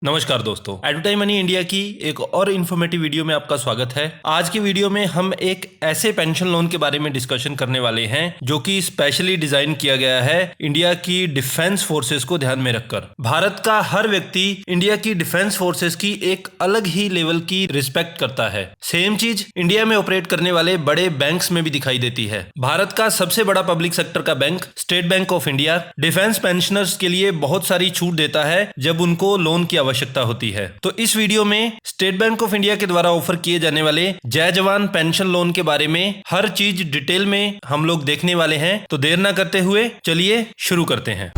नमस्कार दोस्तों, advertise money India की एक और इन्फॉर्मेटिव वीडियो में आपका स्वागत है। आज की वीडियो में हम एक ऐसे पेंशन लोन के बारे में डिस्कशन करने वाले हैं जो कि स्पेशली डिजाइन किया गया है इंडिया की डिफेंस फोर्सेस को ध्यान में रखकर। भारत का हर व्यक्ति इंडिया की डिफेंस फोर्सेस की एक अलग ही लेवल की रिस्पेक्ट करता है। सेम चीज इंडिया में ऑपरेट करने वाले बड़े बैंक्स में भी दिखाई देती है। भारत का सबसे बड़ा पब्लिक सेक्टर का bank state bank of India defence pensioners के लिए बहुत सारी छूट देता है जब उनको लोन की आवश्यकता होती है। तो इस वीडियो में स्टेट बैंक ऑफ इंडिया के द्वारा ऑफर किए जाने वाले जय जवान पेंशन लोन के बारे में हर चीज डिटेल में हम लोग देखने वाले हैं। तो देर ना करते हुए चलिए शुरू करते हैं।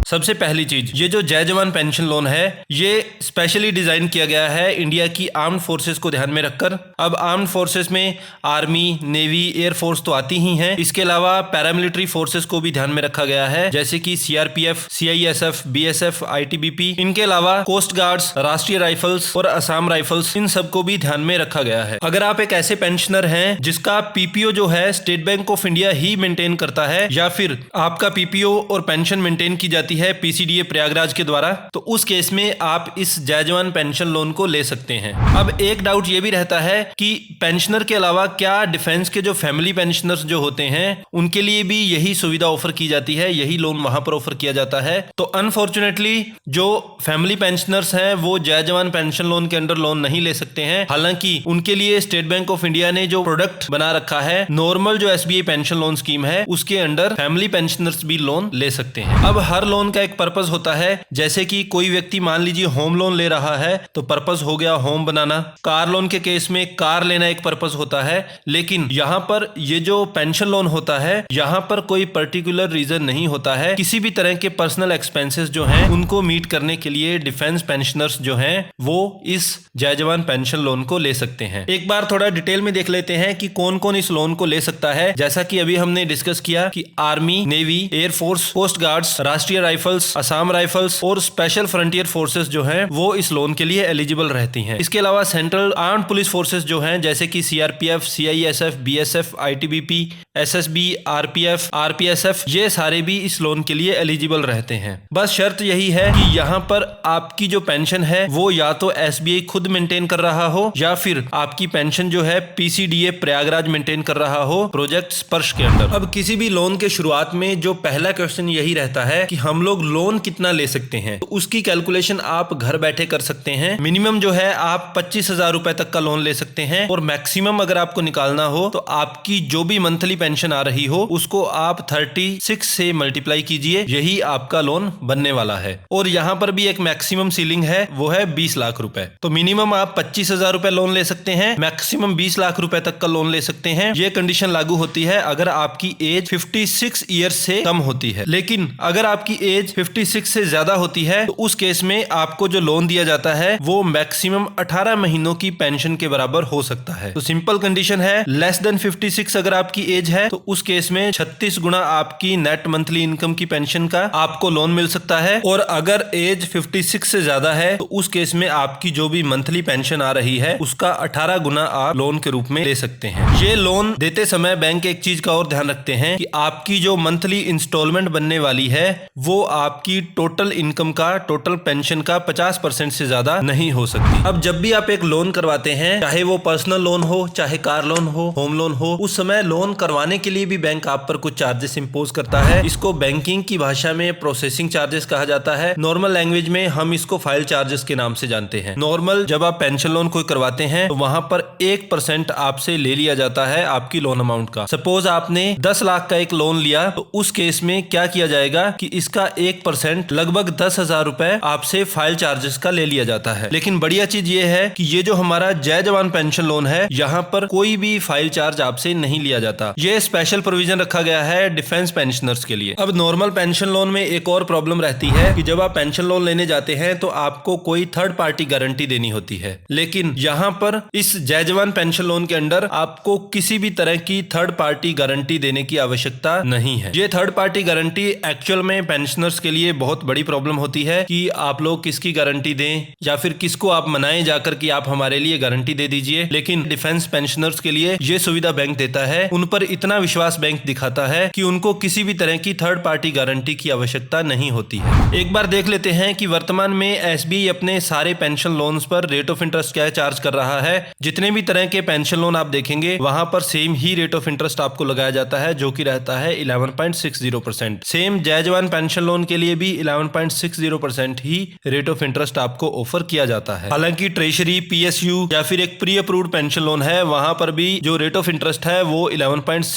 सबसे पहली चीज, ये जो जय जवान पेंशन लोन है ये स्पेशली डिजाइन किया गया है इंडिया की आर्म्ड फोर्सेस को ध्यान में रखकर। अब आर्म्ड फोर्सेस में आर्मी, नेवी, एयरफोर्स तो आती ही हैं। इसके अलावा पैरामिलिट्री फोर्सेस को भी ध्यान में रखा गया है, जैसे कि सीआरपीएफ, सीआईएसएफ, बीएसएफ, आईटीबीपी। इनके अलावा कोस्ट गार्ड्स, राष्ट्रीय राइफल्स और असम राइफल्स, इन सबको भी ध्यान में रखा गया है। अगर आप एक ऐसे पेंशनर हैं जिसका पीपीओ जो है state bank of India he maintain करता है, या फिर आपका पीपीओ और पेंशन मेंटेन की जाती है पीसीडीए प्रयागराज के द्वारा, तो उस केस में आप इस जय जवान पेंशन लोन को ले सकते हैं। अब एक डाउट ये भी रहता है कि पेंशनर के अलावा क्या डिफेंस के जो फैमिली पेंशनर्स जो होते हैं उनके लिए भी यही सुविधा ऑफर की जाती है, यही लोन वहां पर ऑफर किया जाता है? तो अनफॉर्चुनेटली जो फैमिली पेंशनर्स हैं वो जय जवान पेंशन लोन के अंडर लोन नहीं ले सकते हैं। हालांकि उनके लिए स्टेट बैंक ऑफ इंडिया ने जो प्रोडक्ट बना रखा है, नॉर्मल जो एसबीआई पेंशन लोन स्कीम है, उसके अंडर फैमिली पेंशनर्स भी लोन ले सकते हैं। अब हर लोन का एक पर्पस होता है, जैसे कि कोई व्यक्ति मान लीजिए होम लोन ले रहा है तो पर्पस हो गया होम बनाना। कार लोन के केस में कार लेना एक पर्पस होता है। लेकिन यहाँ पर ये जो पेंशन लोन होता है, यहाँ पर कोई पर्टिकुलर रीजन नहीं होता है। किसी भी तरह के पर्सनल एक्सपेंसेस जो हैं उनको मीट करने के लिए डिफेंस पेंशनर्स जो हैं वो इस जय जवान पेंशन लोन को ले सकते हैं। एक बार थोड़ा डिटेल में देख लेते हैं कि कौन कौन इस लोन को ले सकता है। जैसा कि अभी हमने डिस्कस किया कि army, navy, air force, coast guards, Rashtriya rifles, Assam rifles और स्पेशल फ्रंटियर फोर्सेस जो हैं वो इस लोन के लिए एलिजिबल रहती हैं। इसके अलावा सेंट्रल आर्म्ड पुलिस फोर्सेस जो हैं, जैसे कि CRPF, CISF, BSF, ITBP, SSB, RPF, RPSF, ये सारे भी इस लोन के लिए एलिजिबल रहते हैं। बस शर्त यही है कि यहाँ पर आपकी जो पेंशन है वो या तो एसबीआई खुद मेंटेन कर रहा हो, या फिर आपकी पेंशन जो है पीसीडीए प्रयागराज मेंटेन कर रहा हो प्रोजेक्ट स्पर्श के अंदर। अब किसी भी लोन के शुरुआत में जो पहला क्वेश्चन यही रहता है कि हम लोग लोन कितना ले सकते हैं। तो उसकी कैलकुलेशन आप घर बैठे कर सकते हैं। मिनिमम जो है आप 25,000 रुपए तक का लोन ले सकते हैं, और मैक्सिमम अगर आपको निकालना हो तो आपकी जो भी मंथली पेंशन आ रही हो उसको आप 36 से मल्टीप्लाई कीजिए, यही आपका लोन बनने वाला है। और यहाँ पर भी एक मैक्सिमम सीलिंग है, वो है 20 लाख रुपए। तो मिनिमम आप 25,000 रुपए लोन ले सकते हैं, मैक्सिमम 20 लाख रुपए तक का लोन ले सकते हैं। ये कंडीशन लागू होती है अगर आपकी एज 56 ईयर्स से कम होती है। लेकिन अगर आपकी एज 56 से ज्यादा होती है तो उस केस में आपको जो लोन दिया जाता है वो मैक्सिमम 18 महीनों की पेंशन के बराबर हो सकता है। तो सिंपल कंडीशन है, लेस देन 56 अगर आपकी एज है तो उस केस में 36 गुना आपकी नेट मंथली इनकम की पेंशन का आपको लोन मिल सकता है। और अगर एज 56 से ज्यादा है तो उस केस में आपकी जो भी मंथली पेंशन आ रही है उसका 18 गुना आप लोन के रूप में ले सकते हैं। ये लोन देते समय बैंक एक चीज का और ध्यान रखते हैं कि आपकी जो मंथली इंस्टॉलमेंट बनने वाली है वो आपकी टोटल इनकम का, टोटल पेंशन का 50% से ज्यादा नहीं हो सकती। अब जब भी आप एक लोन करवाते हैं, चाहे वो पर्सनल लोन हो, चाहे कार लोन हो, होम लोन हो, उस समय लोन करवाने के लिए भी बैंक आप पर कुछ चार्जेस इंपोज करता है। इसको बैंकिंग की भाषा में प्रोसेसिंग चार्जेस कहा जाता है। नॉर्मल लैंग्वेज में हम इसको फाइल चार्जेस के नाम से जानते हैं। नॉर्मल जब आप पेंशन लोन कोई करवाते हैं तो वहां पर 1% आपसे ले लिया जाता है आपकी लोन अमाउंट का। सपोज आपने 10 लाख का एक लोन लिया तो उस केस में क्या किया जाएगा कि इसका 1% लगभग 10,000 रुपए आपसे फाइल चार्जेस का ले लिया जाता है। लेकिन बढ़िया चीज ये है कि ये जो हमारा जय जवान पेंशन लोन है, यहाँ पर कोई भी फाइल चार्ज आपसे नहीं लिया जाता। ये स्पेशल प्रोविजन रखा गया है डिफेंस पेंशनर्स के लिए। अब नॉर्मल पेंशन लोन में एक और प्रॉब्लम रहती है कि जब आप पेंशन लोन लेने जाते हैं तो आपको कोई थर्ड पार्टी गारंटी देनी होती है। लेकिन यहाँ पर इस जय जवान पेंशन लोन के अंडर आपको किसी भी तरह की थर्ड पार्टी गारंटी देने की आवश्यकता नहीं है। ये थर्ड पार्टी गारंटी एक्चुअल में पेंशनर्स के लिए बहुत बड़ी प्रॉब्लम होती है कि आप लोग किसकी गारंटी दें, या फिर किसको आप मनाएं जाकर कि आप हमारे लिए गारंटी दे दीजिए। लेकिन डिफेंस पेंशनर्स के लिए ये सुविधा बैंक देता है। उन पर इतना विश्वास बैंक दिखाता है कि उनको किसी भी तरह की थर्ड पार्टी गारंटी की आवश्यकता नहीं होती है। एक बार देख लेते हैं कि वर्तमान में एसबीआई अपने सारे पेंशन लोन्स पर रेट ऑफ इंटरेस्ट क्या चार्ज कर रहा है। जितने भी तरह के पेंशन लोन आप देखेंगे वहां पर same he rate of interest आपको लगाया जाता है, जो कि रहता है 11.60%। सेम जय जवान पेंशन लोन के लिए भी 11.60% ही रेट ऑफ इंटरेस्ट आपको ऑफर किया जाता है। हालांकि ट्रेजरी, पीएसयू या फिर एक प्री अप्रूव्ड पेंशन लोन है, वहां पर भी जो रेट ऑफ इंटरेस्ट है वो 11.60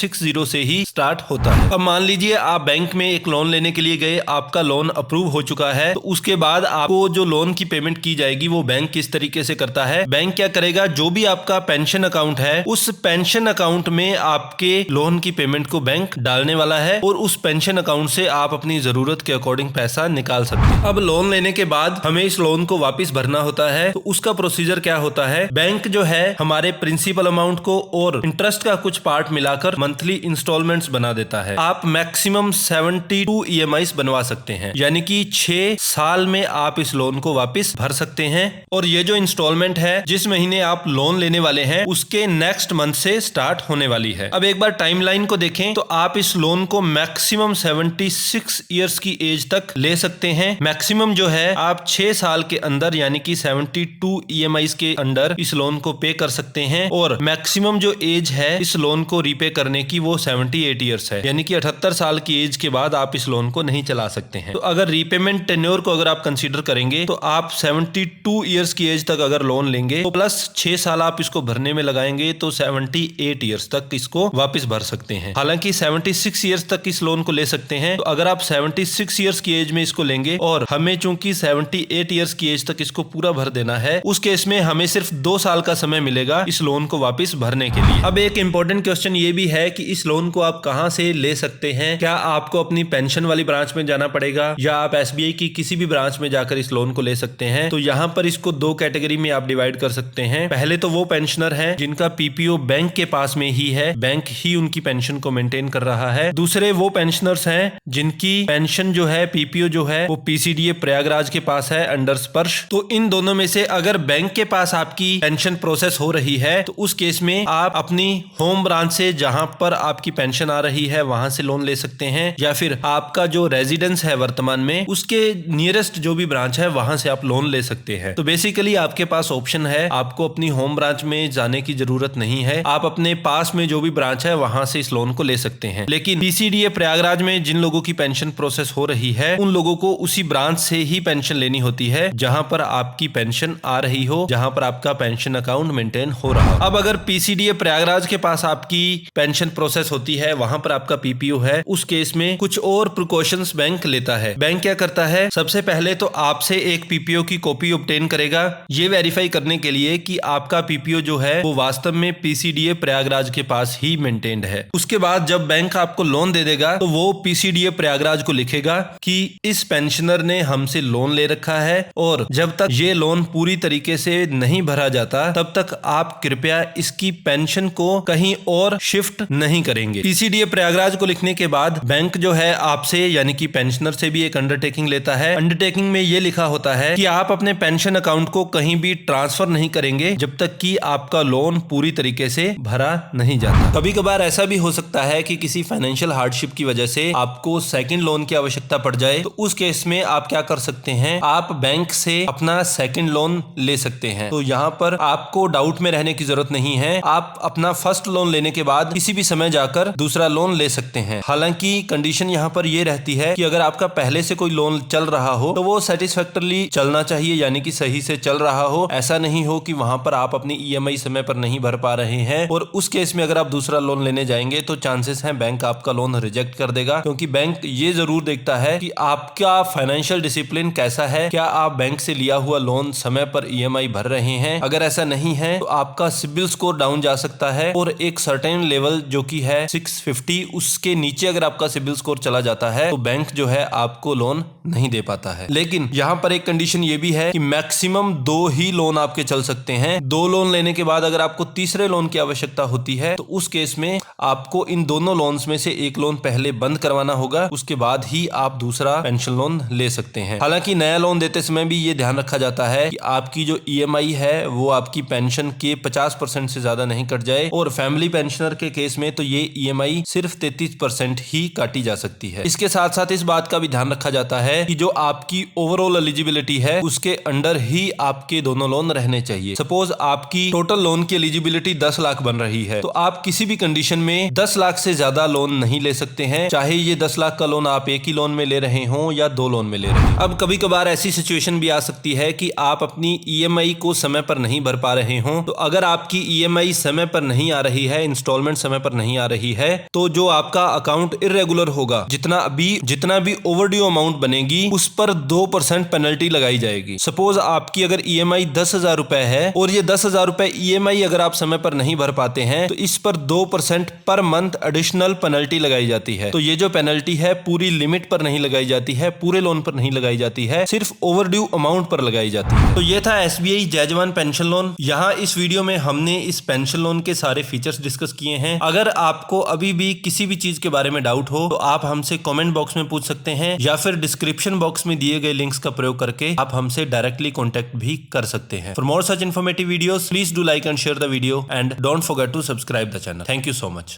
से ही स्टार्ट होता है। अब मान लीजिए आप बैंक में एक लोन लेने के लिए गए, आपका लोन अप्रूव हो चुका है, तो उसके बाद आपको जो लोन की पेमेंट की जाएगी वो बैंक किस तरीके से करता है। बैंक क्या करेगा, जो भी आपका पेंशन अकाउंट है उस पेंशन अकाउंट में आपके लोन की पेमेंट को बैंक डालने वाला है और उस पेंशन अकाउंट से आप अपनी जरूरत के अकॉर्डिंग पैसा निकाल सकते हैं। अब लोन लेने के बाद हमें इस लोन को वापस भरना होता है, तो उसका प्रोसीजर क्या होता है। बैंक जो है हमारे प्रिंसिपल अमाउंट को और इंटरेस्ट का कुछ पार्ट मिलाकर मंथली इंस्टॉलमेंट्स बना देता है। आप मैक्सिमम 72 EMIs बनवा सकते हैं, यानी कि 6 साल में आप इस लोन को वापस भर सकते हैं। और ये जो इंस्टॉलमेंट है, जिस महीने आप लोन लेने वाले हैं उसके नेक्स्ट मंथ से स्टार्ट होने वाली है। अब एक बार टाइमलाइन को देखें तो आप इस लोन को मैक्सिमम 76 इयर्स की एज तक ले सकते हैं। मैक्सिमम जो है आप 6 साल के अंदर यानी कि 72 EMIs के अंडर इस लोन को पे कर सकते हैं। और मैक्सिमम जो एज है इस लोन को रीपे करने की वो 78 इयर्स है, यानी कि 78 साल की एज के बाद आप इस लोन को नहीं चला सकते हैं। तो अगर रीपेमेंट टेन्योर को अगर आप कंसीडर करेंगे तो आप 72 इयर्स की एज तक अगर लोन लेंगे तो प्लस 6 साल आप इसको भरने में लगाएंगे तो 78 इयर्स तक इसको वापस भर सकते हैं। हालांकि 76 इयर्स तक इस लोन को ले सकते हैं। तो अगर आप 76 इयर्स की एज में इसको लेंगे और हमें चूंकि 78 इयर्स की एज तक इसको पूरा भर देना है, उस केस में हमें सिर्फ 2 साल का समय मिलेगा इस लोन को वापस भरने के लिए। अब एक इंपॉर्टेंट क्वेश्चन ये भी है कि इस लोन को आप कहां से ले सकते हैं। क्या आपको अपनी पेंशन वाली ब्रांच में जाना पड़ेगा या आप एसबीआई की किसी भी ब्रांच में जाकर इस लोन को ले सकते हैं। तो यहाँ पर इसको 2 कैटेगरी में आप डिवाइड कर सकते हैं। पहले तो वो पेंशनर हैं जिनका पीपीओ बैंक के पास में ही है, बैंक ही उनकी पेंशन को मेंटेन कर रहा है। दूसरे वो पेंशनर्स हैं जिनकी पेंशन जो है, पीपीओ जो है वो पीसीडीए प्रयागराज के पास है अंडर स्पर्श। तो इन दोनों में से अगर बैंक के पास आपकी पेंशन प्रोसेस हो रही है तो उस केस में आप अपनी होम ब्रांच से जहां पर आपकी पेंशन आ रही है वहां से लोन ले सकते हैं, या फिर आपका जो रेजिडेंस है वर्तमान में उसके नियरेस्ट जो भी ब्रांच है वहां से आप लोन ले सकते हैं। तो बेसिकली आपके पास ऑप्शन है, आपको अपनी होम ब्रांच में जाने की जरूरत नहीं है, आप अपने पास में जो भी ब्रांच है वहां से इस लोन को ले सकते हैं। लेकिन पीसीडीए प्रयागराज में जिन लोगों की पेंशन प्रोसेस हो रही है उन लोगों को उसी ब्रांच से ही पेंशन लेनी होती है जहां पर आपकी पेंशन आ रही हो, जहां पर आपका पेंशन अकाउंट मेंटेन हो रहा हो। अब अगर पीसीडीए प्रयागराज के पास आपकी पेंशन प्रोसेस होती है, वहां पर आपका पीपीओ है, उस केस में कुछ और प्रिकॉशंस बैंक लेता है। बैंक क्या करता है, सबसे पहले तो आपसे एक पीपीओ की कॉपी ऑब्टेन करेगा, ये वेरीफाई करने के लिए कि आपका पीपीओ जो है वो वास्तव में पीसीडीए प्रयागराज के पास ही मेंटेन्ड है। उसके बाद जब बैंक आपको लोन दे देगा तो वो पीसीडीए प्रयागराज को लिखेगा कि इस पेंशनर ने हमसे लोन ले रखा है और जब तक ये लोन पूरी तरीके से नहीं भरा जाता तब तक आप कृपया इसकी पेंशन को कहीं और शिफ्ट नहीं करेंगे। पीसीडीए प्रयागराज को लिखने के बाद बैंक जो है आपसे यानी कि पेंशनर से भी एक अंडरटेकिंग लेता है। अंडरटेकिंग में ये लिखा होता है कि आप अपने पेंशन अकाउंट को कहीं भी ट्रांसफर नहीं करेंगे जब तक कि आपका लोन पूरी तरीके से भरा नहीं जाता। कभी कभार ऐसा भी हो सकता है कि किसी फाइनेंशियल हार्डशिप की वजह से आपको सेकंड लोन की आवश्यकता पड़ जाए, तो उस केस में आप क्या कर सकते हैं, आप बैंक से अपना सेकंड लोन ले सकते हैं। तो यहाँ पर आपको डाउट में रहने की जरूरत नहीं है, आप अपना फर्स्ट लोन लेने के बाद किसी भी समय जाकर दूसरा लोन ले सकते हैं। हालांकि कंडीशन यहाँ पर यह रहती है कि अगर आपका पहले से कोई लोन चल रहा हो तो वो सेटिस्फैक्टरली चलना चाहिए, यानी कि सही से चल रहा हो। ऐसा नहीं हो कि वहां पर आप अपनी ईएमआई समय पर नहीं भर पा रहे हैं और उस केस में अगर आप दूसरा लोन लेने जाएंगे तो चांसेस हैं बैंक आपका लोन रिजेक्ट कर देगा, क्योंकि बैंक ये जरूर देखता है कि आपका फाइनेंशियल डिसिप्लिन कैसा है, क्या आप बैंक से लिया हुआ लोन समय पर ईएमआई भर रहे हैं। अगर ऐसा नहीं है तो आपका सिबिल स्कोर डाउन जा सकता है और एक सर्टेन लेवल जो कि है 650 उसके नीचे अगर आपका सिबिल स्कोर चला जाता है तो बैंक जो है आपको लोन नहीं दे पाता है। लेकिन यहाँ पर एक कंडीशन ये भी है कि मैक्सिमम 2 ही लोन आपके चल सकते हैं। 2 लोन लेने के बाद अगर आपको तीसरे लोन की आवश्यकता होती है तो उस केस में आपको इन दोनों लोन्स में से एक लोन पहले बंद करवाना होगा, उसके बाद ही आप दूसरा पेंशन लोन ले सकते हैं। हालांकि नया लोन देते समय भी ये ध्यान रखा जाता है कि आपकी जो ईएमआई है वो आपकी पेंशन के 50% से ज्यादा नहीं कट जाए। और फैमिली पेंशनर के केस केस में तो ये EMI सिर्फ 33% ही काटी जा सकती है। इसके साथ साथ इस बात का भी ध्यान रखा जाता है कि जो आपकी ओवरऑल एलिजिबिलिटी है उसके अंडर ही आपके दोनों लोन रहने चाहिए। सपोज आपकी टोटल लोन की एलिजिबिलिटी 10 लाख बन रही है तो आप किसी भी कंडीशन में 10 लाख से ज्यादा लोन नहीं ले सकते हैं, चाहे ये 10 लाख का लोन आप एक ही लोन में ले रहे हो या 2 लोन में ले रहे हैं। अब कभी कभार ऐसी सिचुएशन भी आ सकती है कि आप अपनी EMI को समय पर नहीं भर पा रहे हो, तो अगर आपकी EMI समय पर नहीं आ रही है, इंस्टॉलमेंट समय पर नहीं आ रही है, तो जो आपका अकाउंट इरेगुलर होगा, जितना भी ओवरड्यू अमाउंट बनेगी उस पर 2% पेनल्टी लगाई जाएगी। सपोज आपकी अगर EMI 10,000 रुपए है और ये 10,000 रुपए EMI अगर आप समय पर नहीं भर पाते हैं तो इस पर 2% पर मंथ एडिशनल पेनल्टी लगाई जाती है। तो ये जो पेनल्टी है पूरी लिमिट पर नहीं लगाई जाती है, पूरे लोन पर नहीं लगाई जाती है, सिर्फ ओवरड्यू अमाउंट पर लगाई जाती है। तो ये था SBI जय जवान पेंशन लोन। यहाँ इस वीडियो में हमने इस पेंशन लोन के सारे फीचर्स डिस्कस किए हैं। अगर आपको अभी भी किसी भी चीज के बारे में डाउट हो तो आप हमसे कमेंट बॉक्स में पूछ सकते हैं या फिर डिस्क्रिप्शन बॉक्स में दिए गए लिंक्स का प्रयोग करके आप हमसे डायरेक्टली कॉन्टेक्ट भी कर सकते हैं। For more such informative videos please do like and share the video and don't forget to subscribe the channel. Thank you so much.